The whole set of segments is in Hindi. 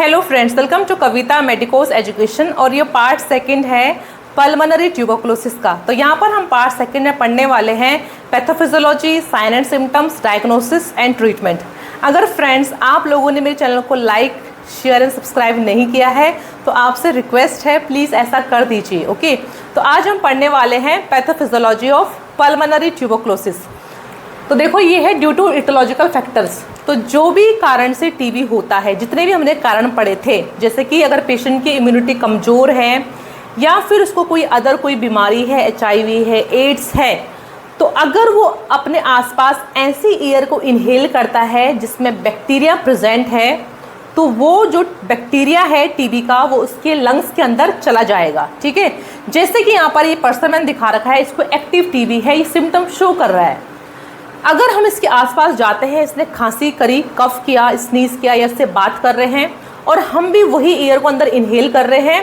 Hello friends, welcome to Kavita medicos education. और ये पार्ट सेकंड है पल्मोनरी ट्यूबरकुलोसिस का। तो यहाँ पर हम पार्ट सेकंड में पढ़ने वाले हैं pathophysiology, sign and symptoms, diagnosis and treatment. अगर फ्रेंड्स आप लोगों ने मेरे चैनल को लाइक, शेयर एंड सब्सक्राइब नहीं किया है तो आपसे रिक्वेस्ट है प्लीज़ ऐसा कर दीजिए। ओके, तो आज हम पढ़ने वाले हैं पैथोफिजियोलॉजी ऑफ पल्मोनरी ट्यूबरकुलोसिस। तो देखो, ये है ड्यू टू इटियोलॉजिकल फैक्टर्स। तो जो भी कारण से टीबी होता है, जितने भी हमने कारण पढ़े थे, जैसे कि अगर पेशेंट की इम्यूनिटी कमज़ोर है या फिर उसको कोई बीमारी है, HIV है, एड्स है, तो अगर वो अपने आसपास ऐसी एयर को इनहेल करता है जिसमें बैक्टीरिया प्रेजेंट है, तो वो जो बैक्टीरिया है टीबी का, वो उसके लंग्स के अंदर चला जाएगा। ठीक है, जैसे कि यहाँ पर ये पर्सन मैंने दिखा रखा है, इसको एक्टिव टीबी है, ये सिम्टम शो कर रहा है। अगर हम इसके आसपास जाते हैं, इसने खांसी करी, कफ किया, स्नीज किया या इससे बात कर रहे हैं और हम भी वही एयर को अंदर इनहेल कर रहे हैं,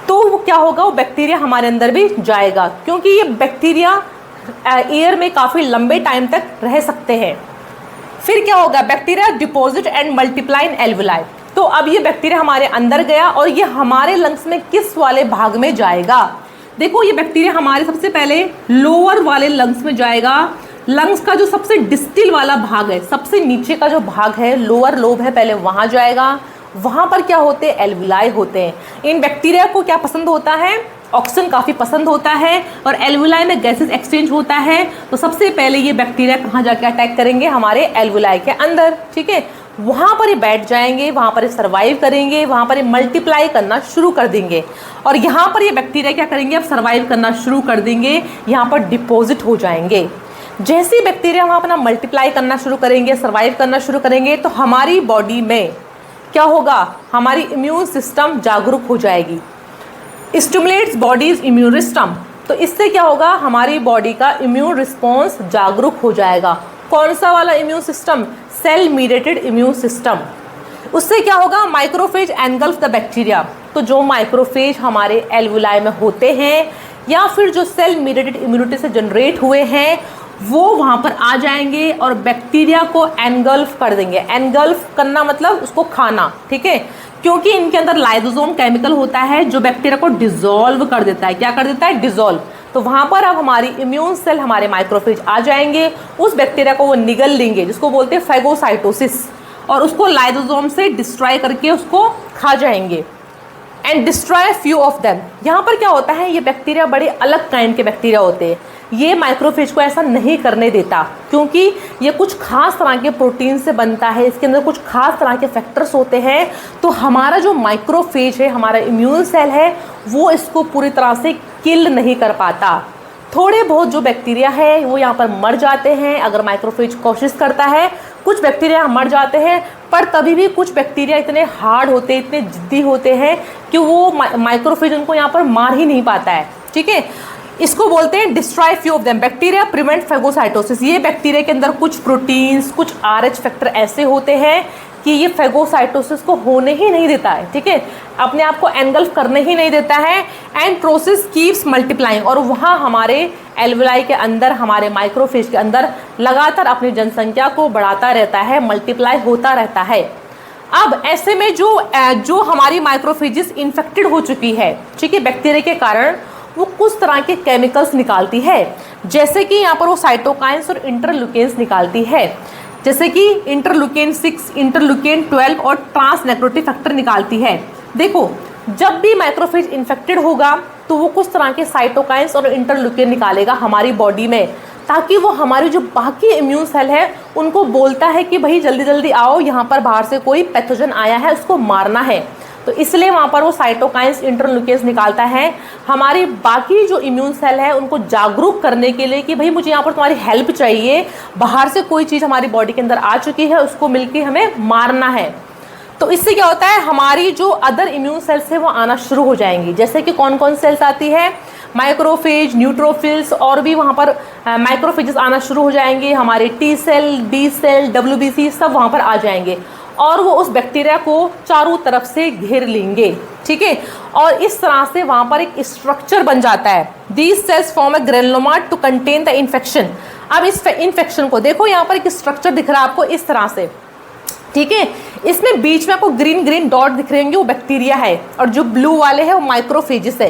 तो वो क्या होगा, वो बैक्टीरिया हमारे अंदर भी जाएगा, क्योंकि ये बैक्टीरिया एयर में काफ़ी लंबे टाइम तक रह सकते हैं। फिर क्या होगा, bacteria deposit and multiply in alveoli. तो अब ये बैक्टीरिया हमारे अंदर गया और ये हमारे लंग्स में किस वाले भाग में जाएगा? देखो, ये बैक्टीरिया हमारे सबसे पहले लोअर वाले लंग्स में जाएगा। लंग्स का जो सबसे डिस्टिल वाला भाग है, सबसे नीचे का जो भाग है, लोअर लोब है, पहले वहाँ जाएगा। वहाँ पर क्या होते हैं, एल्वुलाई होते हैं। इन बैक्टीरिया को क्या पसंद होता है, ऑक्सीजन काफ़ी पसंद होता है और एल्वुलाई में गैसेस एक्सचेंज होता है। तो सबसे पहले ये बैक्टीरिया कहाँ जाके अटैक करेंगे, हमारे एल्वुलाई के अंदर। ठीक है, वहाँ पर ये बैठ जाएंगे, वहाँ पर ये सर्वाइव करेंगे, वहाँ पर ये मल्टीप्लाई करना शुरू कर देंगे। और यहाँ पर ये बैक्टीरिया क्या करेंगे, अब सर्वाइव करना शुरू कर देंगे, यहाँ पर डिपॉजिट हो जाएंगे। जैसे ही बैक्टीरिया वहाँ अपना मल्टीप्लाई करना शुरू करेंगे, सर्वाइव करना शुरू करेंगे, तो हमारी बॉडी में क्या होगा, हमारी इम्यून सिस्टम जागरूक हो जाएगी। Stimulates bodies immune system. तो इससे क्या होगा, हमारी बॉडी का इम्यून रिस्पॉन्स जागरूक हो जाएगा। कौन सा वाला immune system, cell mediated immune system. उससे क्या होगा, माइक्रोफेज एनगल्फ द बैक्टीरिया। तो जो माइक्रोफेज हमारे एल्वुलाई में होते हैं या फिर जो सेल मीडिएटेड इम्यूनिटी से जनरेट हुए हैं, वो वहाँ पर आ जाएंगे और बैक्टीरिया को एनगल्फ कर देंगे। एनगल्फ करना मतलब उसको खाना। ठीक है, क्योंकि इनके अंदर लाइसोसोम केमिकल होता है जो बैक्टीरिया को डिसॉल्व कर देता है। क्या कर देता है, डिसॉल्व। तो वहाँ पर अब हमारी इम्यून सेल, हमारे माइक्रोफेज आ जाएंगे, उस बैक्टीरिया को वो निगल लेंगे, जिसको बोलते हैं फैगोसाइटोसिस, और उसको लाइसोसोम से डिस्ट्रॉय करके उसको खा जाएंगे and destroy few of them. यहाँ पर क्या होता है, ये बैक्टीरिया बड़े अलग काइंड के बैक्टीरिया होते हैं। ये माइक्रोफेज को ऐसा नहीं करने देता, क्योंकि ये कुछ खास तरह के प्रोटीन से बनता है, इसके अंदर कुछ खास तरह के फैक्टर्स होते हैं। तो हमारा जो माइक्रोफेज है, हमारा इम्यून सेल है, वो इसको पूरी तरह से किल नहीं कर पाता। थोड़े बहुत जो बैक्टीरिया है वो यहाँ पर मर जाते हैं अगर माइक्रोफेज कोशिश करता है। कुछ बैक्टीरिया मर जाते हैं, पर तभी भी कुछ बैक्टीरिया इतने हार्ड होते हैं, इतने जिद्दी होते हैं कि वो माइक्रोफेज उनको यहाँ पर मार ही नहीं पाता है। ठीक है, इसको बोलते हैं destroy few of them. Bacteria prevent phagocytosis. ये बैक्टीरिया के अंदर कुछ प्रोटीन्स, कुछ RH फैक्टर ऐसे होते हैं कि ये फैगोसाइटोसिस को होने ही नहीं देता है। ठीक है, अपने आप को एनगल्फ करने ही नहीं देता है। And process keeps multiplying. और वहाँ हमारे एल्वुलाई के अंदर, हमारे माइक्रोफेज के अंदर लगातार अपनी जनसंख्या को बढ़ाता रहता है, मल्टीप्लाई होता रहता है। अब ऐसे में जो हमारी माइक्रोफेजिस इन्फेक्टेड हो चुकी है, ठीक है, बैक्टीरिया के कारण, वो कुछ तरह के केमिकल्स निकालती है। जैसे कि यहाँ पर वो साइटोकाइंस और इंटरल्यूकेंस निकालती है, जैसे कि इंटरल्यूकेन 6, इंटरल्यूकेन 12 और ट्रांसनेक्रोटिव फैक्टर निकालती है। देखो, जब भी माइक्रोफेज इन्फेक्टेड होगा तो वो कुछ तरह के साइटोकाइंस और इंटरल्यूकेन निकालेगा हमारी बॉडी में, ताकि वो हमारी जो बाकी इम्यून सेल है उनको बोलता है कि भाई जल्दी जल्दी आओ, यहाँ पर बाहर से कोई पैथोजन आया है, उसको मारना है। तो इसलिए वहाँ पर वो साइटोकाइंस, इंटरल्यूकेंस निकालता है हमारी बाकी जो इम्यून सेल है उनको जागरूक करने के लिए कि भाई मुझे यहाँ पर तुम्हारी हेल्प चाहिए, बाहर से कोई चीज़ हमारी बॉडी के अंदर आ चुकी है, उसको मिलके हमें मारना है। तो इससे क्या होता है, हमारी जो अदर इम्यून सेल्स है वो आना शुरू हो जाएंगी। जैसे कि कौन कौन सेल्स आती है, माइक्रोफेज, न्यूट्रोफिल्स, और भी वहाँ पर माइक्रोफेजेस आना शुरू हो जाएंगे। हमारे T cell, B cell, WBC सब वहाँ पर आ जाएंगे और वो उस बैक्टीरिया को चारों तरफ से घेर लेंगे। ठीक है, और इस तरह से वहाँ पर एक स्ट्रक्चर बन जाता है। These cells form a granuloma to contain the infection. अब इस इन्फेक्शन को देखो, यहाँ पर एक स्ट्रक्चर दिख रहा है आपको इस तरह से। ठीक है। इसमें बीच में आपको ग्रीन ग्रीन डॉट दिख रहे होंगे, वो बैक्टीरिया है, और जो ब्लू वाले हैं वो माइक्रोफेजिस है।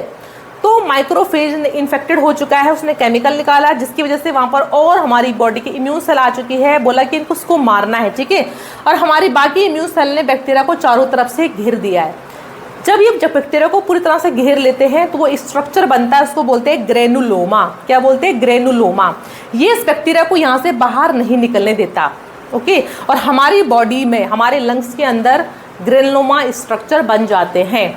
तो माइक्रोफेज इन्फेक्टेड हो चुका है, उसने केमिकल निकाला जिसकी वजह से वहाँ पर और हमारी बॉडी की इम्यून सेल आ चुकी है, बोला कि इनको उसको मारना है, ठीक है। और हमारी बाकी इम्यून सेल ने बैक्टीरिया को चारों तरफ से घेर दिया है। जब बैक्टीरिया को पूरी तरह से घेर लेते हैं तो वो स्ट्रक्चर बनता है, उसको बोलते हैं ग्रेनुलोमा। क्या बोलते हैं? ग्रेनुलोमा। ये इस बैक्टीरिया को यहाँ से बाहर नहीं निकलने देता, ओके। और हमारी बॉडी में, हमारे लंग्स के अंदर ग्रेनुलोमा स्ट्रक्चर बन जाते हैं।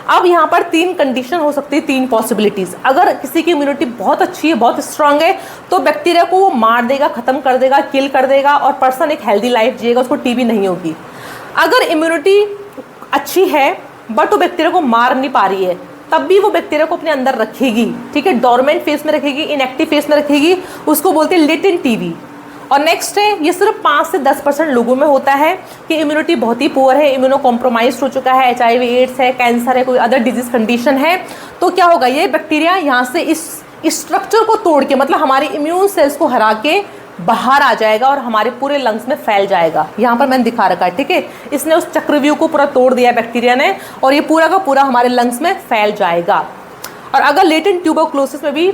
अब यहाँ पर 3 कंडीशन हो सकती है, 3 पॉसिबिलिटीज़। अगर किसी की इम्यूनिटी बहुत अच्छी है, बहुत स्ट्रांग है, तो बैक्टीरिया को वो मार देगा, ख़त्म कर देगा, किल कर देगा, और पर्सन एक हेल्दी लाइफ जिएगा, उसको टीबी नहीं होगी। अगर इम्यूनिटी अच्छी है बट वो बैक्टीरिया को मार नहीं पा रही है, तब भी वो बैक्टीरिया को अपने अंदर रखेगी, ठीक है, डोरमेंट फेस में रखेगी, इनएक्टिव फेस में रखेगी, उसको बोलते हैं लेटेंट टीबी। और नेक्स्ट है, ये सिर्फ 5 से 10% लोगों में होता है कि इम्यूनिटी बहुत ही पुअर है, इम्यूनो कॉम्प्रोमाइज हो चुका है, HIV एड्स है, कैंसर है, कोई अदर डिजीज कंडीशन है, तो क्या होगा, ये बैक्टीरिया यहाँ से इस स्ट्रक्चर को तोड़ के, मतलब हमारी इम्यून सेल्स को हरा के बाहर आ जाएगा और हमारे पूरे लंग्स में फैल जाएगा। यहाँ पर मैंने दिखा रखा है, ठीक है। इसने उस चक्रव्यूह को पूरा तोड़ दिया बैक्टीरिया ने, और ये पूरा का पूरा हमारे लंग्स में फैल जाएगा। और अगर लेटेंट ट्यूबरक्लोसिस में भी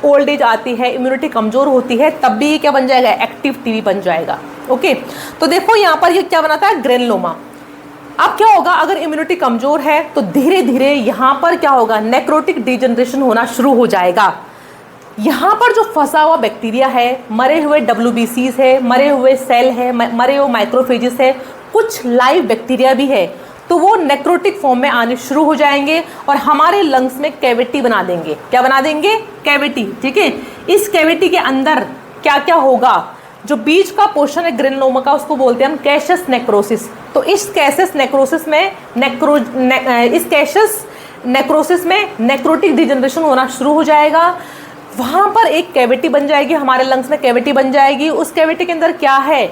ओल्ड एज आती है, इम्यूनिटी कमज़ोर होती है, तब भी ये क्या बन जाएगा, एक्टिव टीबी बन जाएगा, ओके। तो देखो यहाँ पर ये क्या बनाता है, ग्रेनुलोमा। अब क्या होगा, अगर इम्यूनिटी कमज़ोर है तो धीरे धीरे यहाँ पर क्या होगा, नेक्रोटिक डिजनरेशन होना शुरू हो जाएगा। यहाँ पर जो फंसा हुआ बैक्टीरिया है, मरे हुए WBCs है, मरे हुए सेल है, मरे हुए माइक्रोफेजिस है, कुछ लाइव बैक्टीरिया भी है, तो वो नेक्रोटिक फॉर्म में आने शुरू हो जाएंगे और हमारे लंग्स में कैविटी बना देंगे। क्या बना देंगे? कैविटी, ठीक है। इस कैविटी के अंदर क्या क्या होगा, जो बीच का पोर्शन है ग्रेनुलोमा का, उसको बोलते हैं हम कैशस नेक्रोसिस। तो इस कैशस नेक्रोसिस में नेक्रोसिस में नेक्रोटिक डिजनरेशन होना शुरू हो जाएगा। वहाँ पर एक कैविटी बन जाएगी, हमारे लंग्स में कैविटी बन जाएगी। उस कैविटी के अंदर क्या है,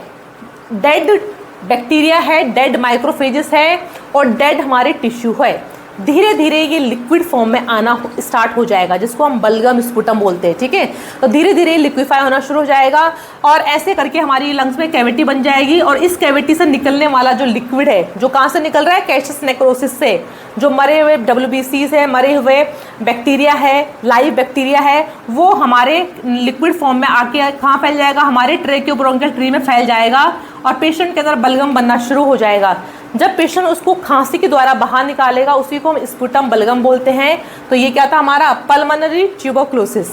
डेड बैक्टीरिया है, डेड माइक्रोफेजिस है और डेड हमारे टिश्यू है। धीरे धीरे ये लिक्विड फॉर्म में आना स्टार्ट हो जाएगा, जिसको हम बलगम स्पुटम बोलते हैं, ठीक है। तो धीरे धीरे लिक्विफाई होना शुरू हो जाएगा और ऐसे करके हमारी लंग्स में कैविटी बन जाएगी। और इस कैविटी से निकलने वाला जो लिक्विड है, जो कहाँ से निकल रहा है, कैशस नेक्रोसिस से। जो मरे हुए WBCs है, मरे हुए बैक्टीरिया है, लाइव बैक्टीरिया है, वो हमारे लिक्विड फॉर्म में आके कहाँ फैल जाएगा, हमारे ट्रेकियोब्रोंकियल ट्री में फैल जाएगा और पेशेंट के अंदर बलगम बनना शुरू हो जाएगा। जब पेशेंट उसको खांसी के द्वारा बाहर निकालेगा, उसी को हम स्पुटम बलगम बोलते हैं। तो ये क्या था हमारा, पल्मोनरी ट्यूबरक्लोसिस।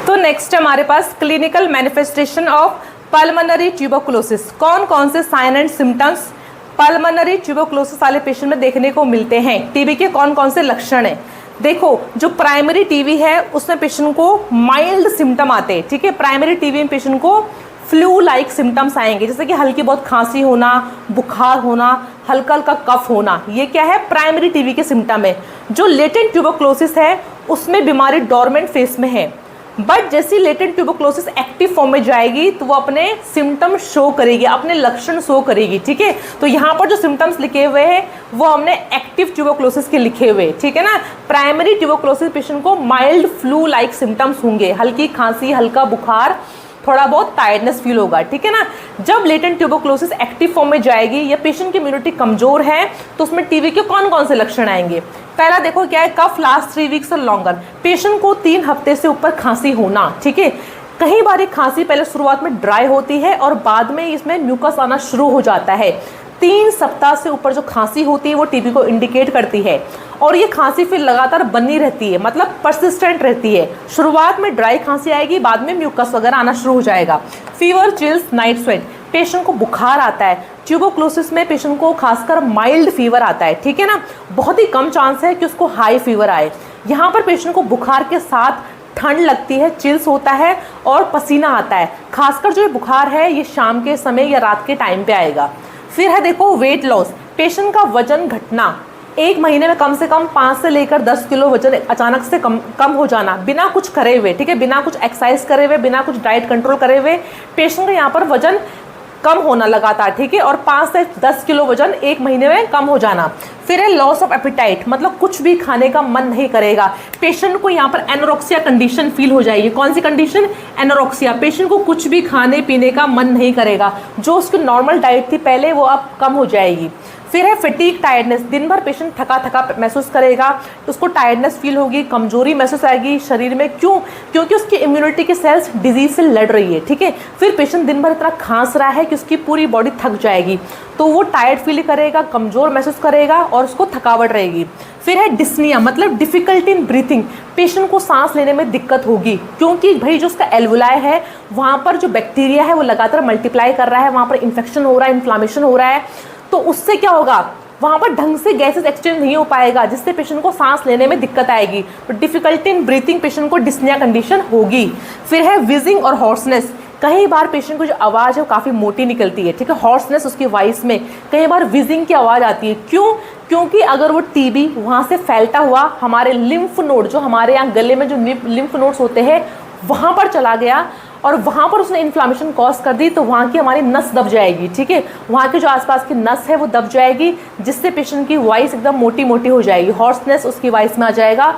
तो नेक्स्ट है हमारे पास clinical manifestation of pulmonary tuberculosis. कौन कौन से sign and symptoms pulmonary tuberculosis वाले पेशेंट में देखने को मिलते हैं, टीबी के कौन कौन से लक्षण हैं। देखो, जो प्राइमरी टीबी है उसमें पेशेंट को माइल्ड सिम्टम आते हैं, ठीक है। प्राइमरी टीबी में पेशेंट को फ्लू लाइक सिम्टम्स आएंगे, जैसे कि हल्की बहुत खांसी होना, बुखार होना, हल्का हल्का कफ होना, ये क्या है, प्राइमरी टीबी के सिम्टम है। जो लेटेंट ट्यूबरक्लोसिस है उसमें बीमारी डोरमेंट फेस में है, बट जैसी लेटेंट ट्यूबरक्लोसिस एक्टिव फॉर्म में जाएगी तो वो अपने सिम्टम शो करेगी, अपने लक्षण शो करेगी, ठीक है। तो यहाँ पर जो सिम्टम्स लिखे हुए हैं वो हमने एक्टिव ट्यूबरक्लोसिस के लिखे हुए, ठीक है ना। प्राइमरी ट्यूबरक्लोसिस पेशेंट को माइल्ड फ्लू लाइक सिम्टम्स होंगे, हल्की खांसी, हल्का बुखार, थोड़ा बहुत टायर्डनेस फील होगा, ठीक है ना। जब लेटेंट ट्यूबरक्लोसिस एक्टिव फॉर्म में जाएगी या पेशेंट की इम्यूनिटी कमजोर है तो उसमें टीबी के कौन कौन से लक्षण आएंगे। पहला देखो क्या है, कफ लास्ट 3 वीक्स और लॉन्गर। पेशेंट को 3 हफ्ते से ऊपर खांसी होना, ठीक है। कई बार खांसी पहले शुरुआत में ड्राई होती है और बाद में इसमें म्यूकस आना शुरू हो जाता है। 3 सप्ताह से ऊपर जो खांसी होती है वो टीबी को इंडिकेट करती है और ये खांसी फिर लगातार बनी रहती है, मतलब परसिस्टेंट रहती है। शुरुआत में ड्राई खांसी आएगी, बाद में म्यूकस वगैरह आना शुरू हो जाएगा। Fever, chills, night sweat, patient को बुखार आता है। ट्यूबरक्लोसिस में पेशेंट को खासकर माइल्ड फीवर आता है, ठीक है ना। बहुत ही कम चांस है कि उसको हाई फीवर आए। यहाँ पर पेशेंट को बुखार के साथ ठंड लगती है, चिल्स होता है और पसीना आता है। खासकर जो ये बुखार है ये शाम के समय या रात के टाइम पे आएगा। फिर है देखो वेट लॉस, पेशेंट का वजन घटना, 1 महीने में कम से कम 5 से लेकर 10 किलो वजन अचानक से कम हो जाना बिना कुछ करे हुए, ठीक है, बिना कुछ एक्सरसाइज करे हुए, बिना कुछ डाइट कंट्रोल करे हुए पेशेंट का यहाँ पर वजन कम होना लगातार, ठीक है, और 5 से 10 किलो वजन 1 महीने में कम हो जाना। फिर है लॉस ऑफ एपिटाइट, मतलब कुछ भी खाने का मन नहीं करेगा। पेशेंट को यहाँ पर एनोरेक्सिया कंडीशन फील हो जाएगी। कौन सी कंडीशन? एनोरेक्सिया। पेशेंट को कुछ भी खाने पीने का मन नहीं करेगा, जो उसकी नॉर्मल डाइट थी पहले वो अब कम हो जाएगी। फिर है फटीग टायर्डनेस, दिन भर पेशेंट थका थका महसूस करेगा, उसको टायर्डनेस फील होगी, कमजोरी महसूस आएगी शरीर में। क्यों? क्योंकि उसकी इम्यूनिटी की सेल्स डिजीज से लड़ रही है, ठीक है। फिर पेशेंट दिन भर इतना खांस रहा है कि उसकी पूरी बॉडी थक जाएगी, तो वो टायर्ड फील करेगा, कमजोर महसूस करेगा और उसको थकावट रहेगी। फिर है डिस्निया, मतलब डिफिकल्टी इन ब्रीथिंग, पेशेंट को सांस लेने में दिक्कत होगी, क्योंकि भाई जो उसका एल्वुलाई है वहाँ पर जो बैक्टीरिया है वो लगातार मल्टीप्लाई कर रहा है, वहाँ पर इन्फेक्शन हो रहा है, इन्फ्लामेशन हो रहा है, तो उससे क्या होगा, वहाँ पर ढंग से गैसेस एक्सचेंज नहीं हो पाएगा, जिससे पेशेंट को सांस लेने में दिक्कत आएगी। तो डिफिकल्टी इन ब्रीथिंग, पेशेंट को डिस्निया कंडीशन होगी। फिर है विजिंग और हॉर्सनेस, कई बार पेशेंट को जो आवाज़ है वो काफ़ी मोटी निकलती है, ठीक है, हॉर्सनेस उसकी वॉइस में, कई बार विजिंग की आवाज़ आती है। क्यों? क्योंकि अगर वो टीबी वहाँ से फैलता हुआ हमारे लिम्फ नोड, जो हमारे यहाँ गले में जो लिम्फ नोड्स होते हैं वहाँ पर चला गया और वहाँ पर उसने इन्फ्लामेशन कॉज कर दी, तो वहाँ की हमारी नस दब जाएगी, ठीक है, वहाँ के जो आसपास की नस है वो दब जाएगी, जिससे पेशेंट की वॉइस एकदम मोटी मोटी हो जाएगी, हॉर्सनेस उसकी वॉइस में आ जाएगा,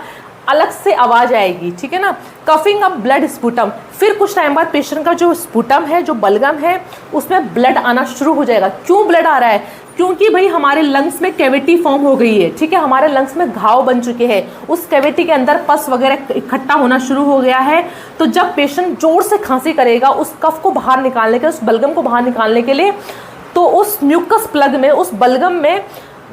अलग से आवाज़ आएगी, ठीक है ना। कफिंग अप ब्लड स्पूटम, फिर कुछ टाइम बाद पेशेंट का जो स्पूटम है, जो बलगम है, उसमें ब्लड आना शुरू हो जाएगा। क्यों ब्लड आ रहा है? क्योंकि भाई हमारे लंग्स में कैविटी फॉर्म हो गई है, ठीक है, हमारे लंग्स में घाव बन चुके हैं, उस कैविटी के अंदर पस वगैरह इकट्ठा होना शुरू हो गया है। तो जब पेशेंट जोर से खांसी करेगा उस कफ को बाहर निकालने के, उस बलगम को बाहर निकालने के लिए, तो उस म्यूकस प्लग में, उस बलगम में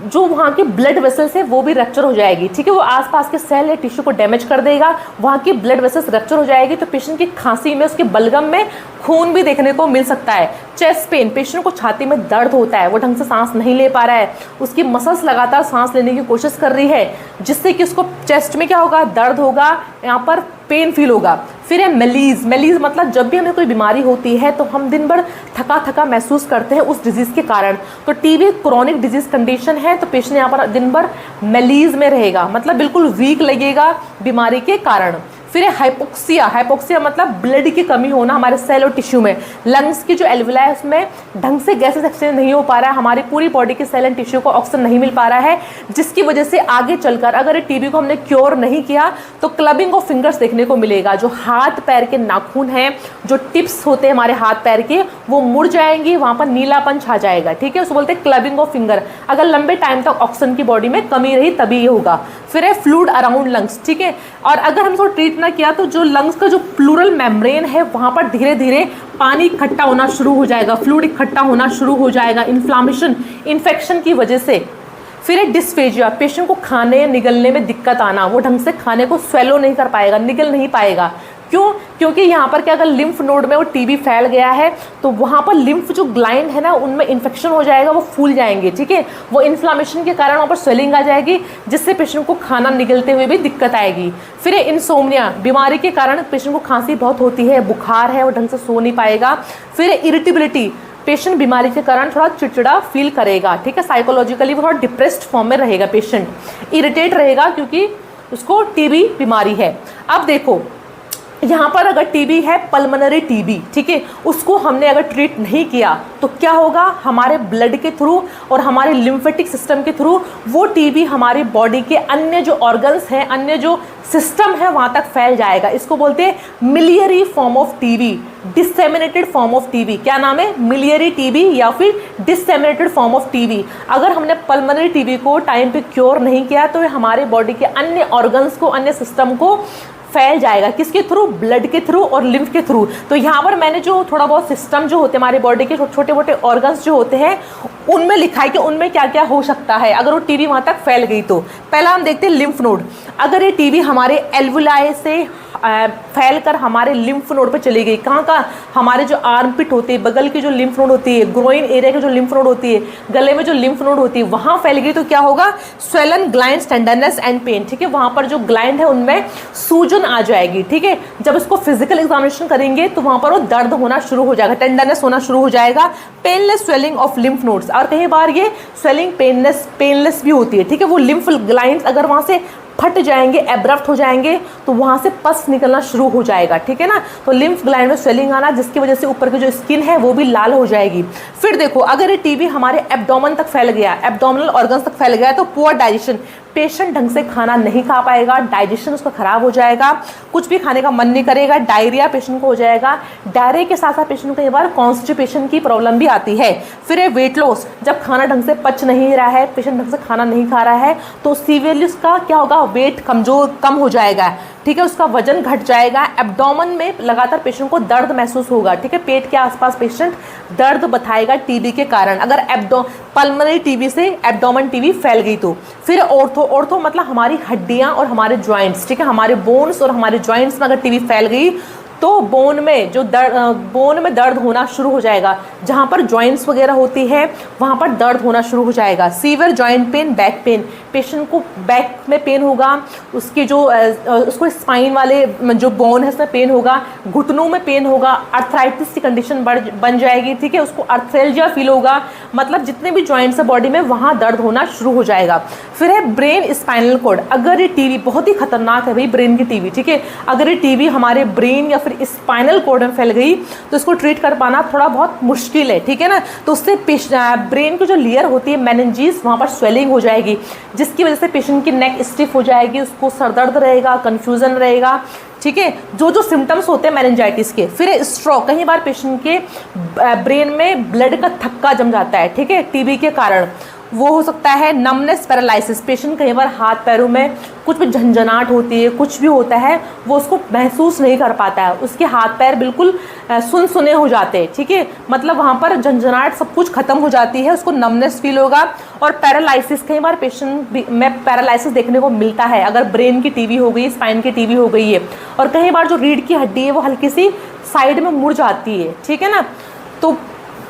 जो वहाँ की ब्लड वेसल्स है वो भी रप्चर हो जाएगी, ठीक है, वो आसपास के सेल या टिश्यू को डैमेज कर देगा, वहाँ की ब्लड वेसल्स रप्चर हो जाएगी, तो पेशेंट की खांसी में, उसके बलगम में खून भी देखने को मिल सकता है। चेस्ट पेन, पेशेंट को छाती में दर्द होता है, वो ढंग से सांस नहीं ले पा रहा है, उसकी मसल्स लगातार सांस लेने की कोशिश कर रही है, जिससे कि उसको चेस्ट में क्या होगा, दर्द होगा, यहाँ पर पेन फील होगा। फिर है मेलीज, मेलीज मतलब जब भी हमें कोई बीमारी होती है तो हम दिन भर थका थका महसूस करते हैं उस डिजीज़ के कारण। तो टीबी क्रोनिक डिजीज कंडीशन है, तो पेशेंट यहाँ पर दिन भर मेलीज में रहेगा, मतलब बिल्कुल वीक लगेगा बीमारी के कारण। फिर है हाइपोक्सिया, हाइपोक्सिया मतलब ब्लड की कमी होना हमारे सेल और टिश्यू में, लंग्स की जो एल्वुलाई है उसमें ढंग से गैसेस एक्सचेंज नहीं हो पा रहा है, हमारी पूरी बॉडी के सेल एंड टिश्यू को ऑक्सीजन नहीं मिल पा रहा है, जिसकी वजह से आगे चलकर अगर ये टीबी को हमने क्योर नहीं किया तो क्लबिंग ऑफ फिंगर्स देखने को मिलेगा। जो हाथ पैर के नाखून हैं, जो टिप्स होते हैं हमारे हाथ पैर के, वो मुड़ जाएंगी, वहाँ पर नीलापन छा जाएगा, ठीक है, उसको बोलते हैं क्लबिंग ऑफ फिंगर। अगर लंबे टाइम तक ऑक्सीजन की बॉडी में कमी रही तभी ये होगा। फिर है फ्लूइड अराउंड लंग्स, ठीक है, और अगर हम इसको ट्रीट ना किया तो जो लंग्स का जो प्लूरल मेम्ब्रेन है वहाँ पर धीरे धीरे पानी इकट्ठा होना शुरू हो जाएगा, फ्लूइड इकट्ठा होना शुरू हो जाएगा, इन्फ्लामेशन, इन्फेक्शन की वजह से। फिर है डिस्फेजिया, पेशेंट को खाने निगलने में दिक्कत आना, वो ढंग से खाने को स्वेलो नहीं कर पाएगा, निगल नहीं पाएगा। क्यों? क्योंकि यहाँ पर क्या, अगर लिम्फ नोड में वो टीबी फैल गया है तो वहाँ पर लिम्फ जो ग्लाइंड है ना उनमें इन्फेक्शन हो जाएगा, वो फूल जाएंगे, ठीक है, वो इन्फ्लामेशन के कारण वहाँ पर स्वेलिंग आ जाएगी, जिससे पेशेंट को खाना निगलते हुए भी दिक्कत आएगी। फिर है इंसोम्निया, बीमारी के कारण पेशेंट को खांसी बहुत होती है, बुखार है, वो ढंग से सो नहीं पाएगा। फिर है इरिटेबिलिटी, पेशेंट बीमारी के कारण थोड़ा चिड़चिड़ा फील करेगा, ठीक है, साइकोलॉजिकली वो थोड़ा डिप्रेस्ड फॉर्म में रहेगा, पेशेंट इरिटेट रहेगा क्योंकि उसको टीबी बीमारी है। अब देखो यहाँ पर अगर टीबी है, पल्मोनरी टीबी, ठीक है, उसको हमने अगर ट्रीट नहीं किया तो क्या होगा, हमारे ब्लड के थ्रू और हमारे लिम्फेटिक सिस्टम के थ्रू वो टीबी हमारी बॉडी के अन्य जो ऑर्गन्स हैं, अन्य जो सिस्टम है वहाँ तक फैल जाएगा। इसको बोलते हैं miliary form of TB, disseminated form of TB. क्या नाम है? मिलियरी टीबी या फिर डिसेमिनेटेड फॉर्म ऑफ टीबी। अगर हमने पल्मोनरी टीबी को टाइम पे क्योर नहीं किया तो ये हमारे बॉडी के अन्य ऑर्गन्स को, अन्य सिस्टम को फैल जाएगा। किसके थ्रू? ब्लड के थ्रू और लिम्फ के थ्रू। तो यहाँ पर मैंने जो थोड़ा बहुत सिस्टम जो होते हैं हमारे बॉडी के, छोटे मोटे ऑर्गन्स जो होते हैं उनमें लिखा है कि उनमें क्या क्या हो सकता है अगर वो टीबी वहाँ तक फैल गई तो। पहला हम देखते हैं लिम्फ नोड। अगर ये टीबी हमारे एल्वुलाई से फैल कर हमारे लिम्फ नोड पे चली गई, कहाँ का? हमारे जो आर्मपिट होती है, बगल की जो लिम्फ नोड होती है, ग्रोइन एरिया की जो लिम्फ नोड होती है, गले में जो लिम्फ नोड होती है, वहाँ फैल गई तो क्या होगा? Swollen glands, tenderness and pain. ठीक है, वहाँ पर जो ग्लैंड है उनमें सूजन आ जाएगी। ठीक है, जब इसको फिजिकल एग्जामिनेशन करेंगे तो वहाँ पर वो दर्द होना शुरू हो जाएगा, टेंडरनेस होना शुरू हो जाएगा, painless swelling of lymph nodes. और कई बार ये स्वेलिंग पेनलेस भी होती है। ठीक है, वो लिम्फ ग्लैंड्स अगर वहाँ से फट जाएंगे, एब्रप्ट हो जाएंगे, तो वहाँ से पस निकलना शुरू हो जाएगा, ठीक है ना। तो लिम्फ ग्लैंड में स्वेलिंग आना, जिसकी वजह से ऊपर की जो स्किन है वो भी लाल हो जाएगी। फिर देखो, अगर ये टीबी हमारे एब्डोमेन तक फैल गया, एब्डोमिनल ऑर्गन्स तक फैल गया, तो पुअर डाइजेशन, पेशेंट ढंग से खाना नहीं खा पाएगा, डाइजेशन उसका खराब हो जाएगा, कुछ भी खाने का मन नहीं करेगा, डायरिया पेशेंट को हो जाएगा। डायरिया के साथ साथ पेशेंट को कई बार कॉन्स्टिपेशन की प्रॉब्लम भी आती है। फिर है वेट लॉस, जब खाना ढंग से पच नहीं रहा है, पेशेंट ढंग से खाना नहीं खा रहा है, तो सीवियरली उसका क्या होगा, वेट कम हो जाएगा, ठीक है, उसका वजन घट जाएगा। एब्डोमेन में लगातार पेशेंट को दर्द महसूस होगा, ठीक है, पेट के आसपास पेशेंट दर्द बताएगा टीबी के कारण, अगर पल्मोनरी टीबी से एब्डोमेन टीबी फैल गई तो। फिर ऑर्थो मतलब हमारी हड्डियां और हमारे जॉइंट्स, ठीक है, हमारे बोन्स और हमारे जॉइंट्स में अगर टीबी फैल गई तो बोन में दर्द होना शुरू हो जाएगा, जहाँ पर जॉइंट्स वगैरह होती है वहाँ पर दर्द होना शुरू हो जाएगा। Severe joint pain, back pain, patient को बैक में पेन होगा, उसके जो उसको स्पाइन वाले जो बोन है उसमें पेन होगा, घुटनों में पेन होगा, अर्थराइटिस की कंडीशन बन जाएगी, ठीक है, उसको अर्थेल्जिया फील होगा, मतलब जितने भी जॉइंट्स है बॉडी में वहाँ दर्द होना शुरू हो जाएगा। फिर है ब्रेन स्पाइनल कॉर्ड, अगर ये टीबी बहुत ही खतरनाक है भाई, ब्रेन की टीबी, ठीक है, अगर ये टीबी हमारे ब्रेन या फिर स्पाइनल कॉर्ड में फैल गई तो इसको ट्रीट कर पाना थोड़ा बहुत मुश्किल है, ठीक है ना। तो उससे ब्रेन की जो लेयर होती है मेनिंजेस, वहाँ पर स्वेलिंग हो जाएगी, जिसकी वजह से पेशेंट की नेक स्टिफ हो जाएगी, उसको सरदर्द रहेगा, कन्फ्यूजन रहेगा, ठीक है, जो सिम्टम्स होते हैं मेनिंजाइटिस के। फिर स्ट्रोक, कई बार पेशेंट के ब्रेन में ब्लड का थक्का जम जाता है, ठीक है, टीबी के कारण, वो हो सकता है। नमनेस, पैरालिसिस, पेशेंट कई बार हाथ पैरों में कुछ भी झंझनाहट होती है, कुछ भी होता है, वो उसको महसूस नहीं कर पाता है, उसके हाथ पैर बिल्कुल सुने हो जाते हैं, ठीक है, मतलब वहाँ पर झंझनाहट सब कुछ खत्म हो जाती है, उसको नमनेस फील होगा। और पैरालिसिस, कई बार पेशेंट में पैरालिसिस देखने को मिलता है अगर ब्रेन की टीबी हो गई, स्पाइन की टीबी हो गई है, और कई बार जो रीढ़ की हड्डी है वो हल्की सी साइड में मुड़ जाती है, ठीक है ना। तो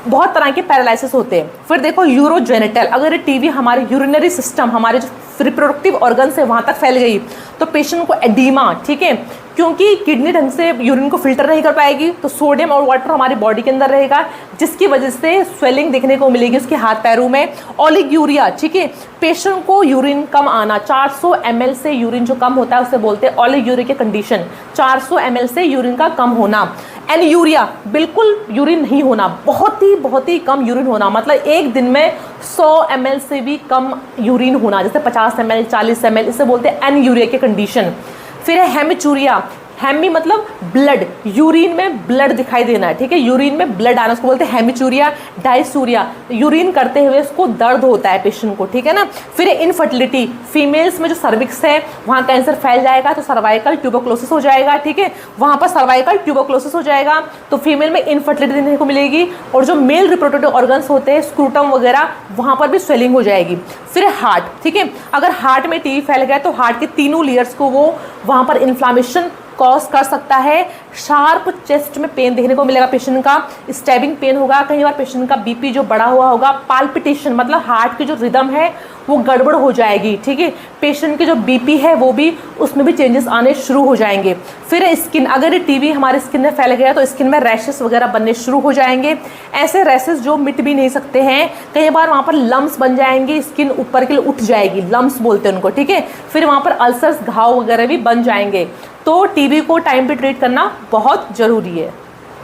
बहुत तरह के पैरालिसिस होते हैं। फिर देखो यूरोजेनिटल, अगर ये टीबी हमारे यूरिनरी सिस्टम, हमारे जो रिप्रोडक्टिव ऑर्गन है वहाँ तक फैल गई तो पेशेंट को एडीमा, ठीक है, क्योंकि किडनी ढंग से यूरिन को फिल्टर नहीं कर पाएगी, तो सोडियम और वाटर हमारी बॉडी के अंदर रहेगा, जिसकी वजह से स्वेलिंग देखने को मिलेगी उसके हाथ पैरों में। ओलिग्यूरिया, ठीक है, पेशेंट को यूरिन कम आना, 400 ml से यूरिन जो कम होता है उसे बोलते हैं ओलिग्यूरिया की कंडीशन, 400 ml से यूरिन का कम होना। एनयूरिया, बिल्कुल यूरिन नहीं होना, बहुत ही कम यूरिन होना, मतलब एक दिन में 100 ml से भी कम यूरिन होना, जैसे 50 ml, 40 ml, इसे बोलते हैं एनयूरिया की कंडीशन। फिर है हेमिचूरिया, हेमी मतलब ब्लड, यूरिन में ब्लड दिखाई देना, ठीक है, यूरिन में ब्लड आना, उसको बोलते हैं हेमिचूरिया। डाइसूरिया, यूरिन करते हुए उसको दर्द होता है पेशेंट को, ठीक है ना। फिर इनफर्टिलिटी, फीमेल्स में जो सर्विक्स है वहाँ कैंसर फैल जाएगा तो सर्वाइकल ट्यूबरक्लोसिस हो जाएगा, ठीक है, वहाँ पर सर्वाइकल ट्यूबरक्लोसिस हो जाएगा तो फीमेल में इनफर्टिलिटी देखने को मिलेगी, और जो मेल रिप्रोडक्टिव ऑर्गन्स होते हैं, स्क्रूटम वगैरह, वहाँ पर भी स्वेलिंग हो जाएगी। फिर हार्ट, ठीक है, अगर हार्ट में टीबी फैल गया तो हार्ट के तीनों लेयर्स को वो वहाँ पर इन्फ्लामेशन कॉज कर सकता है। शार्प चेस्ट में पेन देखने को मिलेगा पेशेंट का, स्टैबिंग पेन होगा, कई बार पेशेंट का बीपी जो बढ़ा हुआ होगा, पाल्पिटेशन मतलब हार्ट की जो रिदम है वो गड़बड़ हो जाएगी, ठीक है, पेशेंट की जो बीपी है वो भी, उसमें भी चेंजेस आने शुरू हो जाएंगे। फिर स्किन, अगर ये टीबी हमारी स्किन में फैल गया तो स्किन में रैशेस वगैरह बनने शुरू हो जाएंगे, ऐसे रैशेस जो मिट भी नहीं सकते हैं, कई बार वहाँ पर लम्स बन जाएंगे, स्किन ऊपर के लिए उठ जाएगी, लम्स बोलते हैं उनको, ठीक है, फिर वहाँ पर अल्सर्स, घाव वगैरह भी बन जाएंगे। तो टीबी को टाइम पे ट्रीट करना बहुत ज़रूरी है।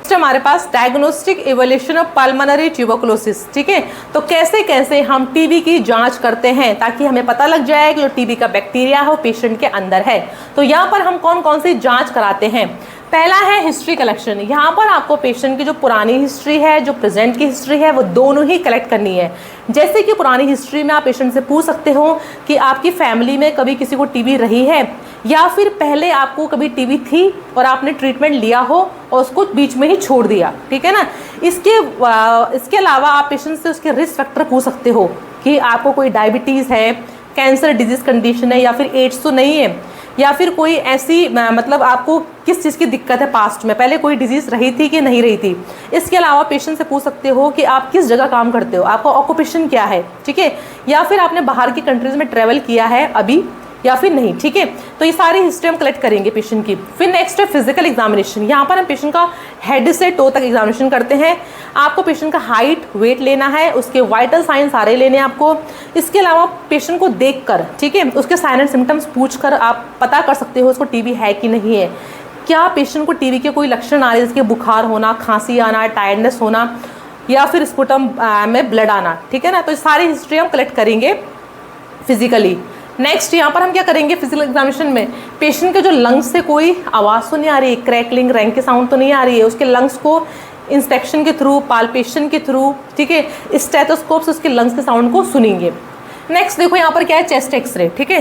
हमारे पास diagnostic evolution of pulmonary tuberculosis, ठीक है, तो कैसे कैसे हम टीबी की जांच करते हैं ताकि हमें पता लग जाए कि जो टीबी का बैक्टीरिया है वो पेशेंट के अंदर है। तो यहाँ पर हम कौन कौन सी जांच कराते हैं। पहला है हिस्ट्री कलेक्शन, यहाँ पर आपको पेशेंट की जो पुरानी हिस्ट्री है, जो प्रेजेंट की हिस्ट्री है, वो दोनों ही कलेक्ट करनी है। जैसे कि पुरानी हिस्ट्री में आप पेशेंट से पूछ सकते हो कि आपकी फैमिली में कभी किसी को टीबी रही है, या फिर पहले आपको कभी टीबी थी और आपने ट्रीटमेंट लिया हो और उसको बीच में ही छोड़ दिया, ठीक है ना। इसके अलावा आप पेशेंट से उसके रिस्क फैक्टर पूछ सकते हो कि आपको कोई डायबिटीज़ है, कैंसर डिजीज कंडीशन है, या फिर एड्स तो नहीं है, या फिर कोई ऐसी मतलब आपको किस चीज़ की दिक्कत है, पास्ट में पहले कोई डिजीज़ रही थी कि नहीं रही थी। इसके अलावा पेशेंट से पूछ सकते हो कि आप किस जगह काम करते हो, आपका ऑक्यूपेशन क्या है, ठीक है, या फिर आपने बाहर की कंट्रीज़ में ट्रैवल किया है अभी या फिर नहीं, ठीक है। तो ये सारी हिस्ट्री हम कलेक्ट करेंगे पेशेंट की। फिर नेक्स्ट है फिजिकल एग्जामिनेशन, यहाँ पर हम पेशेंट का हेड से टो तक एग्जामिनेशन करते हैं। आपको पेशेंट का हाइट, वेट लेना है, उसके वाइटल साइन सारे लेने हैं आपको। इसके अलावा पेशेंट को देखकर, ठीक है, उसके साइन एंड सिम्टम्स पूछकर आप पता कर सकते हो उसको टीबी है कि नहीं है। क्या पेशेंट को टीबी के कोई लक्षण आ रहे हैं, जैसे बुखार होना, खांसी आना, टायर्डनेस होना, या फिर स्पुटम में ब्लड आना, ठीक है ना। तो ये सारी हिस्ट्री हम कलेक्ट करेंगे फिजिकली। नेक्स्ट यहाँ पर हम क्या करेंगे फिजिकल एग्जामिनेशन में, पेशेंट के जो लंग्स से कोई आवाज़ तो नहीं आ रही है, क्रैकलिंग, रैंक की साउंड तो नहीं आ रही है, उसके लंग्स को इंस्पेक्शन के थ्रू, पाल्पेशन के थ्रू, ठीक है, स्टेथोस्कोप से उसके लंग्स के साउंड को सुनेंगे। नेक्स्ट देखो यहाँ पर क्या है, चेस्ट एक्सरे, ठीक है।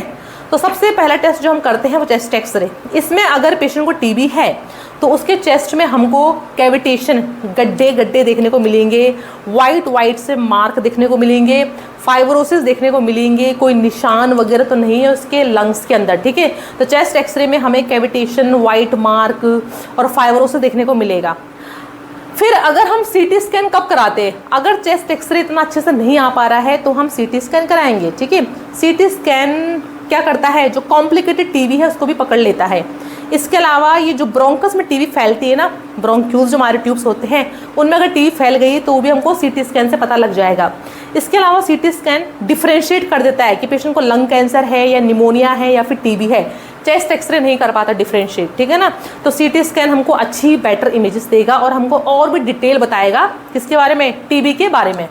तो सबसे पहला टेस्ट जो हम करते हैं वो चेस्ट एक्सरे। इसमें अगर पेशेंट को टीबी है तो उसके चेस्ट में हमको कैविटेशन, गड्ढे गड्ढे देखने को मिलेंगे, वाइट से मार्क देखने को मिलेंगे, फाइब्रोसिस देखने को मिलेंगे, कोई निशान वगैरह तो नहीं है उसके लंग्स के अंदर, ठीक है। तो चेस्ट एक्सरे में हमें कैविटेशन, वाइट मार्क और फाइब्रोसिस देखने को मिलेगा। फिर अगर हम सीटी स्कैन कब कराते हैं, अगर चेस्ट एक्सरे इतना अच्छे से नहीं आ पा रहा है तो हम सीटी स्कैन कराएंगे, ठीक है। सीटी स्कैन क्या करता है, जो कॉम्प्लिकेटेड टीबी है उसको भी पकड़ लेता है। इसके अलावा ये जो ब्रोंकस में टीबी फैलती है ना, ब्रोंक्यूल्स जो हमारे ट्यूब्स होते हैं उनमें अगर टीबी फैल गई तो भी हमको सीटी स्कैन से पता लग जाएगा। इसके अलावा सीटी स्कैन डिफरेंशिएट कर देता है कि पेशेंट को लंग कैंसर है या निमोनिया है या फिर टीबी है। चेस्ट एक्सरे नहीं कर पाता डिफरेंशिएट, ठीक है ना। तो सीटी स्कैन हमको अच्छी बेटर इमेजेस देगा और हमको और भी डिटेल बताएगा किसके बारे में, टीबी के बारे में।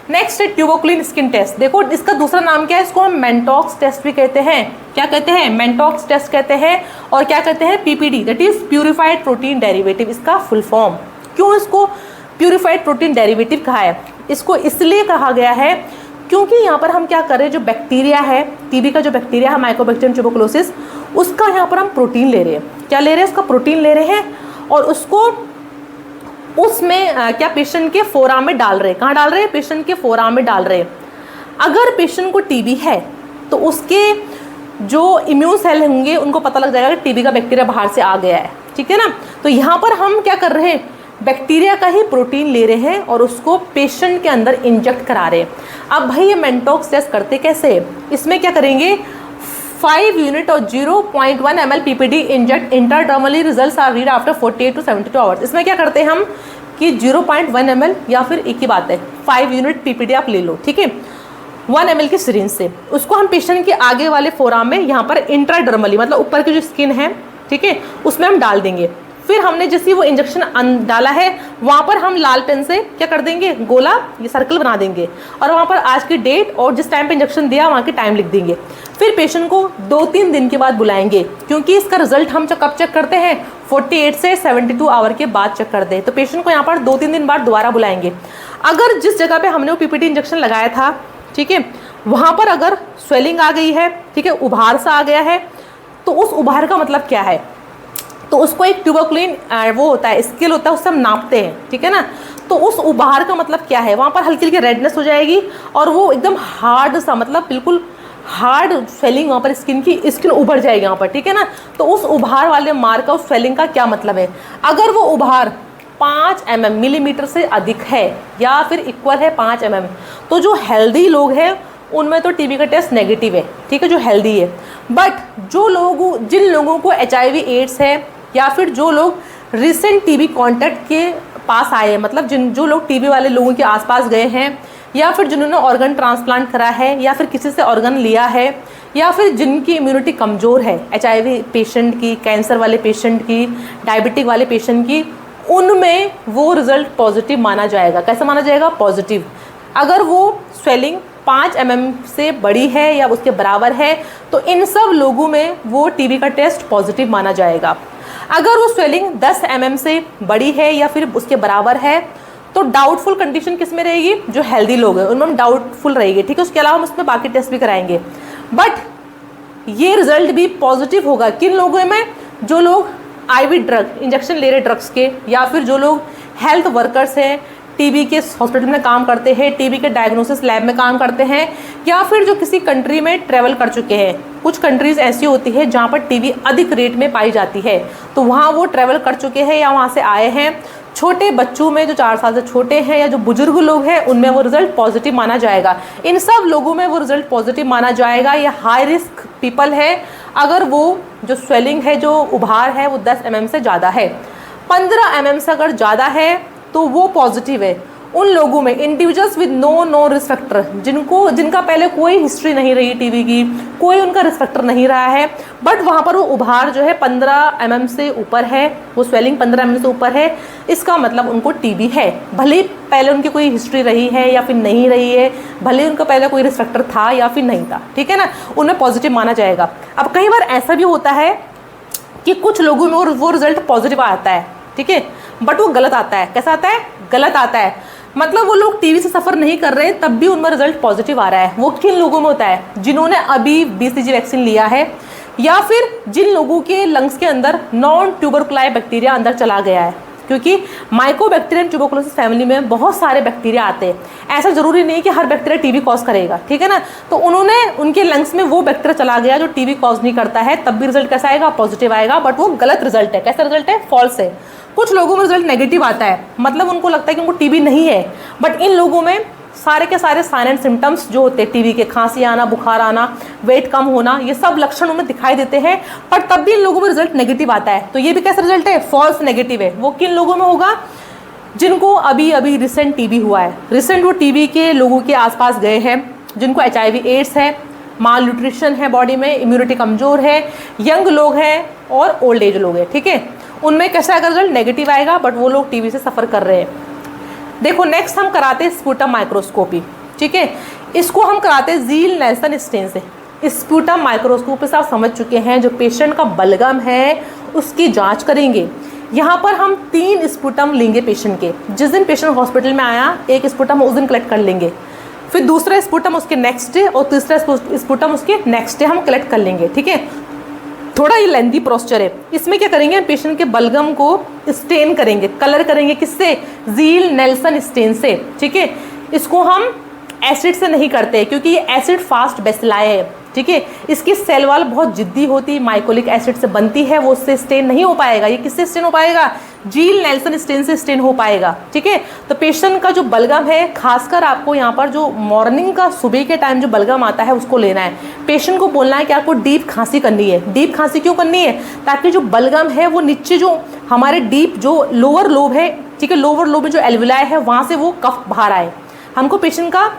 नेक्स्ट है ट्यूबरकुलिन स्किन टेस्ट। देखो इसका दूसरा नाम क्या है, इसको हम मेंटॉक्स टेस्ट भी कहते हैं। क्या कहते हैं, मेंटॉक्स टेस्ट कहते हैं। और क्या कहते हैं, PPD, that is purified protein derivative, इसका फुल फॉर्म। क्यों इसको प्यूरिफाइड प्रोटीन डेरिवेटिव कहा है, इसको इसलिए कहा गया है क्योंकि यहाँ पर हम क्या कर रहे हैं, जो बैक्टीरिया है, टीबी का जो बैक्टीरिया है माइकोबैक्टीरियम ट्यूबरकुलोसिस, उसका यहाँ पर हम प्रोटीन ले रहे हैं। क्या ले रहे हैं, उसका प्रोटीन ले रहे हैं और उसको उसमें क्या पेशेंट के फोराम में डाल रहे हैं। कहाँ डाल रहे हैं, पेशेंट के फोराम में डाल रहे हैं। अगर पेशेंट को टीबी है तो उसके जो इम्यून सेल होंगे उनको पता लग जाएगा कि टीबी का बैक्टीरिया बाहर से आ गया है, ठीक है ना। तो यहाँ पर हम क्या कर रहे हैं, बैक्टीरिया का ही प्रोटीन ले रहे हैं और उसको पेशेंट के अंदर इंजेक्ट करा रहे हैं। अब भाई ये मेंटॉक्स टेस्ट करते कैसे, इसमें क्या करेंगे, 5 यूनिट और 0.1 ml PPD inject intradermally, results are read after 48 to 72 hours. इसमें क्या करते हैं हम कि 0.1 ml या फिर एक ही बात है 5 यूनिट PPD आप ले लो, ठीक है, 1 ml की सिरिंज से उसको हम पेशेंट के आगे वाले फोराम में यहाँ पर इंट्राडर्मली, मतलब ऊपर की जो स्किन है, ठीक है, उसमें हम डाल देंगे। फिर हमने जैसे वो इंजेक्शन डाला है वहाँ पर हम लाल पेन से क्या कर देंगे, गोला, ये सर्कल बना देंगे और वहाँ पर आज की डेट और जिस टाइम पे इंजेक्शन दिया वहाँ की टाइम लिख देंगे। फिर पेशेंट को 2-3 दिन के बाद बुलाएंगे, क्योंकि इसका रिजल्ट हम कब चेक करते हैं, 48 से 72 आवर के बाद चेक करते हैं। तो पेशेंट को यहाँ पर 2-3 दिन बाद दोबारा बुलाएंगे। अगर जिस जगह पे हमने वो पीपीटी इंजेक्शन लगाया था, ठीक है, वहाँ पर अगर स्वेलिंग आ गई है, ठीक है, उभार सा आ गया है, तो उस उभार का मतलब क्या है, तो उसको एक ट्यूबरकुलिन वो होता है, स्केल होता है, उससे हम नापते हैं, ठीक है ना। तो उस उभार का मतलब क्या है, वहाँ पर हल्की हल्की रेडनेस हो जाएगी और वो एकदम हार्ड सा, मतलब बिल्कुल हार्ड स्वेलिंग, वहाँ पर स्किन उभर जाएगी वहाँ पर, ठीक है ना। तो उस उभार वाले मार्क का, उस स्वेलिंग का क्या मतलब है, अगर वो उभार 5 mm मिलीमीटर से अधिक है या फिर इक्वल है 5 mm, तो जो हेल्दी लोग हैं उनमें तो टीबी का टेस्ट नेगेटिव है, ठीक है, जो हेल्दी है। बट जिन लोगों को HIV एड्स है या फिर जो लोग रिसेंट टीबी कॉन्टैक्ट के पास आए हैं, मतलब जो लोग टीबी वाले लोगों के आसपास गए हैं या फिर जिन्होंने ऑर्गन ट्रांसप्लांट करा है या फिर किसी से ऑर्गन लिया है या फिर जिनकी इम्यूनिटी कमज़ोर है, HIV पेशेंट की, कैंसर वाले पेशेंट की, डायबिटिक वाले पेशेंट की, उनमें वो रिज़ल्ट पॉजिटिव माना जाएगा। कैसा माना जाएगा, पॉजिटिव। अगर वो स्वेलिंग 5 mm से बड़ी है या उसके बराबर है तो इन सब लोगों में वो टीबी का टेस्ट पॉजिटिव माना जाएगा। अगर वो स्वेलिंग 10 mm से बड़ी है या फिर उसके बराबर है तो डाउटफुल कंडीशन किस में रहेगी, जो हेल्दी लोग हैं उनमें डाउटफुल रहेगी, ठीक है। उसके अलावा हम उसमें बाकी टेस्ट भी कराएंगे, बट ये रिजल्ट भी पॉजिटिव होगा किन लोगों में, जो लोग IV ड्रग इंजेक्शन ले रहे ड्रग्स के, या फिर जो लोग हेल्थ वर्कर्स हैं, टीबी के हॉस्पिटल में काम करते हैं, टीबी के डायग्नोसिस लैब में काम करते हैं, या फिर जो किसी कंट्री में ट्रैवल कर चुके हैं। कुछ कंट्रीज़ ऐसी होती है जहाँ पर टीबी अधिक रेट में पाई जाती है, तो वहाँ वो ट्रैवल कर चुके हैं या वहाँ से आए हैं। छोटे बच्चों में जो 4 साल से छोटे हैं या जो बुजुर्ग लोग हैं उनमें वो रिजल्ट पॉजिटिव माना जाएगा। इन सब लोगों में वो रिजल्ट पॉजिटिव माना जाएगा। ये हाई रिस्क पीपल है अगर वो जो स्वेलिंग है, जो उभार है, वो 10 mm से ज़्यादा है। 15 mm से अगर ज़्यादा है तो वो पॉजिटिव है। उन लोगों में individuals with no risk factor, जिनका पहले कोई हिस्ट्री नहीं रही टीबी की, कोई उनका रिस्क फैक्टर नहीं रहा है, बट वहाँ पर वो उभार जो है 15 mm से ऊपर है, वो स्वेलिंग 15 mm से ऊपर है, इसका मतलब उनको टीबी है। भले पहले उनकी कोई हिस्ट्री रही है या फिर नहीं रही है, भले उनका पहले कोई रिस्क फैक्टर था या फिर नहीं था, ठीक है ना, उनमें पॉजिटिव माना जाएगा। अब कई बार ऐसा भी होता है कि कुछ लोगों में वो रिजल्ट पॉजिटिव आता है, ठीक है, बट वो गलत आता है। कैसा आता है? गलत आता है। मतलब वो लोग टीबी से सफ़र नहीं कर रहे तब भी उनमें रिजल्ट पॉजिटिव आ रहा है। वो किन लोगों में होता है? जिन्होंने अभी BCG वैक्सीन लिया है, या फिर जिन लोगों के लंग्स के अंदर नॉन ट्यूबरकुलाई बैक्टीरिया अंदर चला गया है, क्योंकि माइकोबैक्टीरियम ट्यूबरकुलोसिस फैमिली में बहुत सारे बैक्टीरिया आते हैं। ऐसा जरूरी नहीं कि हर बैक्टीरिया टीबी कॉज करेगा, ठीक है ना। तो उनके लंग्स में वो बैक्टीरिया चला गया जो टीबी कॉज नहीं करता है, तब भी रिजल्ट कैसा आएगा? पॉजिटिव आएगा, बट वो गलत रिजल्ट है। कैसा रिजल्ट है? फॉल्स है। कुछ लोगों में रिजल्ट नेगेटिव आता है, मतलब उनको लगता है कि उनको टीबी नहीं है, बट इन लोगों में सारे के सारे साइन एंड सिम्टम्स जो होते हैं टीबी के, खांसी आना, बुखार आना, वेट कम होना, ये सब लक्षण उनमें दिखाई देते हैं, पर तब भी इन लोगों में रिजल्ट नेगेटिव आता है। तो ये भी कैसा रिजल्ट है? फॉल्स नेगेटिव है। वो किन लोगों में होगा? जिनको अभी अभी रिसेंट टीबी हुआ है, रिसेंट वो टीबी के लोगों के आसपास गए हैं, जिनको HIV एड्स है, माल न्यूट्रिशन है बॉडी में, इम्यूनिटी कमज़ोर है, यंग लोग हैं और ओल्ड एज लोग हैं, ठीक है। उनमें कैसा अगर रिजल्ट नेगेटिव आएगा, बट वो लोग टीबी से सफ़र कर रहे हैं। देखो नेक्स्ट हम कराते हैं स्पूटम माइक्रोस्कोपी, ठीक है। इसको हम कराते हैं ज़ील नेल्सन स्टेन से। स्पूटम माइक्रोस्कोपी से आप समझ चुके हैं, जो पेशेंट का बलगम है उसकी जांच करेंगे। यहाँ पर हम 3 स्पूटम लेंगे पेशेंट के। जिस दिन पेशेंट हॉस्पिटल में आया, एक स्पूटम उस दिन कलेक्ट कर लेंगे, फिर दूसरा स्पूटम उसके नेक्स्ट डे और तीसरा स्पूटम उसके नेक्स्ट डे हम कलेक्ट कर लेंगे, ठीक है। थोड़ा ये लेंथी प्रोसीजर है। इसमें क्या करेंगे? पेशेंट के बलगम को स्टेन करेंगे, कलर करेंगे। किससे? ज़ील नेल्सन स्टेन से, ठीक है। इसको हम एसिड से नहीं करते क्योंकि ये एसिड फास्ट बेसिलाई है, ठीक है। इसकी सेल वॉल बहुत जिद्दी होती है, माइकोलिक एसिड से बनती है, वो उससे स्टेन नहीं हो पाएगा। ये किससे स्टेन हो पाएगा? ज़ील नेल्सन स्टेन से स्टेन हो पाएगा, ठीक है। तो पेशेंट का जो बलगम है, खासकर आपको यहाँ पर जो मॉर्निंग का सुबह के टाइम जो बलगम आता है उसको लेना है। पेशेंट को बोलना है कि आपको डीप खांसी करनी है। डीप खांसी क्यों करनी है? ताकि जो बलगम है वो नीचे जो हमारे डीप जो लोअर लोब है, ठीक है, लोअर लोब में जो एल्विलाई है वहाँ से वो कफ बाहर आए। हमको पेशेंट का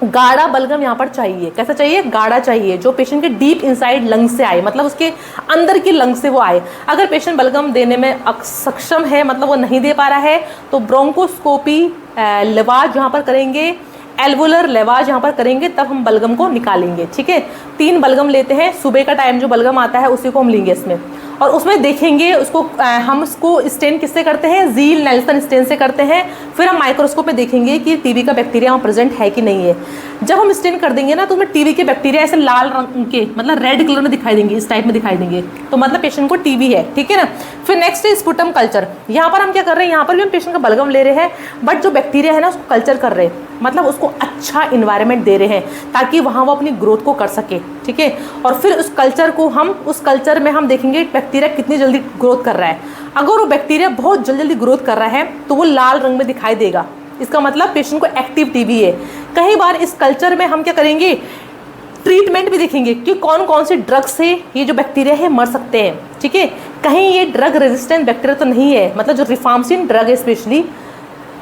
गाढ़ा बलगम यहाँ पर चाहिए। कैसा चाहिए? गाढ़ा चाहिए, जो पेशेंट के डीप इनसाइड लंग से आए, मतलब उसके अंदर की लंग से वो आए। अगर पेशेंट बलगम देने में सक्षम है, मतलब वो नहीं दे पा रहा है, तो ब्रोंकोस्कोपी लेवाज यहाँ पर करेंगे, एल्वुलर लेवाज यहाँ पर करेंगे, तब हम बलगम को निकालेंगे, ठीक है। 3 बलगम लेते हैं, सुबह का टाइम जो बलगम आता है उसी को हम लेंगे इसमें, और उसमें देखेंगे उसको हम उसको स्टेन किससे करते हैं? ज़ील नेल्सन स्टेन से करते हैं। फिर हम माइक्रोस्कोप में देखेंगे कि टीबी का बैक्टीरिया वहाँ प्रेजेंट है कि नहीं है। जब हम स्टेन कर देंगे ना, तो उसमें टीबी के बैक्टीरिया ऐसे लाल रंग के, मतलब रेड कलर में दिखाई देंगे, इस टाइप में दिखाई देंगे, तो मतलब पेशेंट को टीबी है, ठीक है ना। फिर नेक्स्ट है स्पूटम कल्चर। यहाँ पर हम क्या कर रहे हैं? यहाँ पर भी हम पेशेंट का बलगम ले रहे हैं, बट जो बैक्टीरिया है ना उसको कल्चर कर रहे हैं, मतलब उसको अच्छा इन्वायरमेंट दे रहे हैं ताकि वहाँ वो अपनी ग्रोथ को कर सके, ठीक है। और फिर उस कल्चर में हम देखेंगे बैक्टीरिया कितनी जल्दी ग्रोथ कर रहा है। अगर वो बैक्टीरिया बहुत जल्दी ग्रोथ कर रहा है तो वो लाल रंग में दिखाई देगा, इसका मतलब पेशेंट को एक्टिव टीबी है। कई बार इस कल्चर में हम क्या करेंगे? ट्रीटमेंट भी देखेंगे कि कौन कौन से ड्रग से ये जो बैक्टीरिया है मर सकते हैं, ठीक है। कहीं ये ड्रग रेजिस्टेंट बैक्टीरिया तो नहीं है, मतलब जो रिफाम्सिन ड्रग है स्पेशली,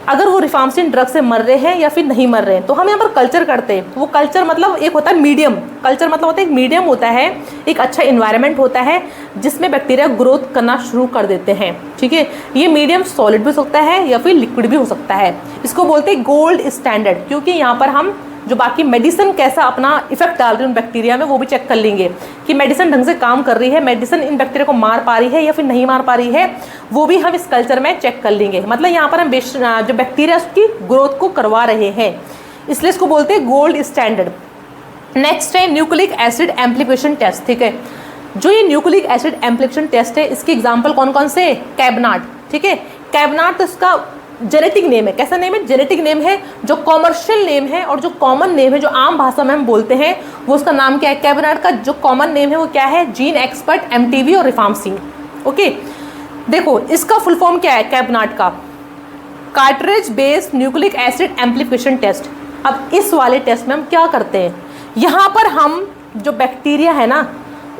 अगर वो रिफाम्सिन ड्रग से मर रहे हैं या फिर नहीं मर रहे हैं, तो हम यहाँ पर कल्चर करते हैं। वो कल्चर मतलब एक होता है मीडियम, कल्चर मतलब होता है एक मीडियम होता है, एक अच्छा इन्वायरमेंट होता है जिसमें बैक्टीरिया ग्रोथ करना शुरू कर देते हैं, ठीक है। ये मीडियम सॉलिड भी हो सकता है या फिर लिक्विड भी हो सकता है। इसको बोलते हैं गोल्ड स्टैंडर्ड, क्योंकि यहाँ पर हम जो बाकी मेडिसिन कैसा अपना इफेक्ट डाल रही है उन बैक्टीरिया में, वो भी चेक कर लेंगे कि मेडिसिन ढंग से काम कर रही है, मेडिसिन इन बैक्टीरिया को मार पा रही है या फिर नहीं मार पा रही है, वो भी हम इस कल्चर में चेक कर लेंगे। मतलब यहाँ पर हम जो बैक्टीरिया उसकी ग्रोथ को करवा रहे हैं, इसलिए इसको बोलते हैं गोल्ड स्टैंडर्ड। नेक्स्ट है न्यूक्लिक एसिड एम्प्लीफिकेशन टेस्ट, ठीक है। जो ये न्यूक्लिक एसिड एम्प्लीफिकेशन टेस्ट है, इसके एग्जाम्पल कौन कौन से? कैबनाट, ठीक है। कैबनाट तो इसका जेनेटिक नेम है। कैसा नेम है? जेनेटिक नेम है। जो कॉमर्शियल नेम है और जो कॉमन नेम है, जो आम भाषा में हम बोलते हैं, वो उसका नाम क्या है? कैबनाट का जो कॉमन नेम है वो क्या है? जीन एक्सपर्ट MTV और रिफाम्सिन, ओके। देखो इसका फुल फॉर्म क्या है कैबनाट का? Cartridge based nucleic acid amplification test. अब इस वाले टेस्ट में हम क्या करते हैं? यहाँ पर हम जो बैक्टीरिया है ना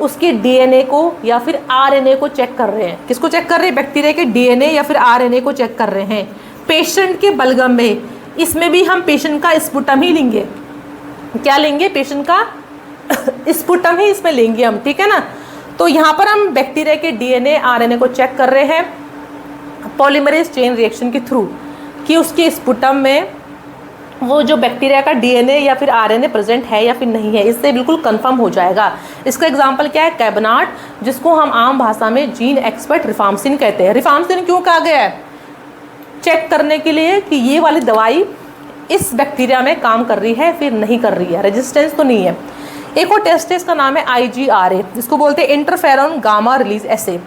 उसके DNA को या फिर RNA को चेक कर रहे हैं। किसको चेक कर रहे हैं? बैक्टीरिया के DNA या फिर RNA को चेक कर रहे हैं। पेशेंट के बलगम में, इसमें भी हम पेशेंट का स्पुटम ही लेंगे। क्या लेंगे? पेशेंट का स्पुटम ही इसमें लेंगे हम, ठीक है ना। तो यहाँ पर हम बैक्टीरिया के डीएनए आरएनए को चेक कर रहे हैं पॉलीमरेज चेन रिएक्शन के थ्रू कि उसके स्पुटम में वो जो बैक्टीरिया का डीएनए या फिर आरएनए प्रेजेंट है या फिर नहीं है, इससे बिल्कुल कंफर्म हो जाएगा। इसका एग्जांपल क्या है? कैबनाट, जिसको हम आम भाषा में जीन एक्सपर्ट रिफार्मसिन कहते हैं। रिफार्मसिन क्यों कहा गया है? चेक करने के लिए कि ये वाली दवाई इस बैक्टीरिया में काम कर रही है फिर नहीं कर रही है, रेजिस्टेंस तो नहीं है। एक और टेस्ट है, इसका नाम है IGRA, जिसको बोलते हैं इंटरफेरॉन गामा रिलीज एसे।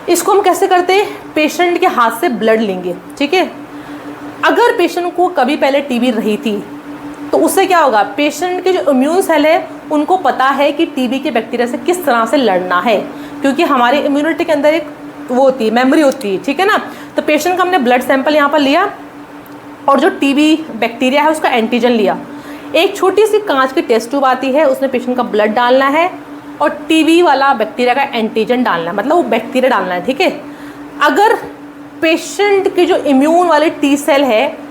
इसको हम कैसे करते हैं? पेशेंट के हाथ से ब्लड लेंगे, ठीक है। अगर पेशेंट को कभी पहले टीबी रही थी तो उससे क्या होगा? पेशेंट के जो इम्यून सेल है उनको पता है कि टीबी के बैक्टीरिया से किस तरह से लड़ना है, क्योंकि हमारी इम्यूनिटी के अंदर एक वो होती है, मेमोरी होती है, ठीक है ना। तो पेशेंट का हमने ब्लड सैंपल यहाँ पर लिया और जो टीबी बैक्टीरिया है उसका एंटीजन लिया। एक छोटी सी कांच की टेस्ट ट्यूब आती है, उसमें पेशेंट का ब्लड डालना है और टीबी वाला बैक्टीरिया का एंटीजन डालना है, मतलब वो बैक्टीरिया डालना है, ठीक है। अगर पेशेंट के जो इम्यून वाले टी सेल है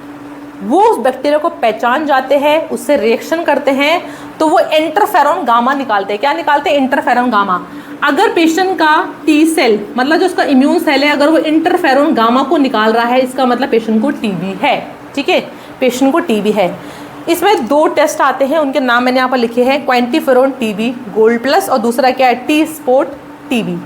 वो उस बैक्टीरिया को पहचान जाते हैं, उससे रिएक्शन करते हैं, तो वो इंटरफेरॉन गामा निकालते हैं। क्या निकालते हैं? Interferon gamma. अगर पेशेंट का टी सेल, मतलब जो उसका इम्यून सेल है, अगर वो इंटरफेरॉन गामा को निकाल रहा है, इसका मतलब पेशेंट को टीबी है, ठीक है, पेशेंट को टीबी है। इसमें 2 टेस्ट आते हैं, उनके नाम मैंने यहाँ पर लिखे हैं, क्वांटिफेरॉन टीबी गोल्ड प्लस और दूसरा क्या है? T spot TB.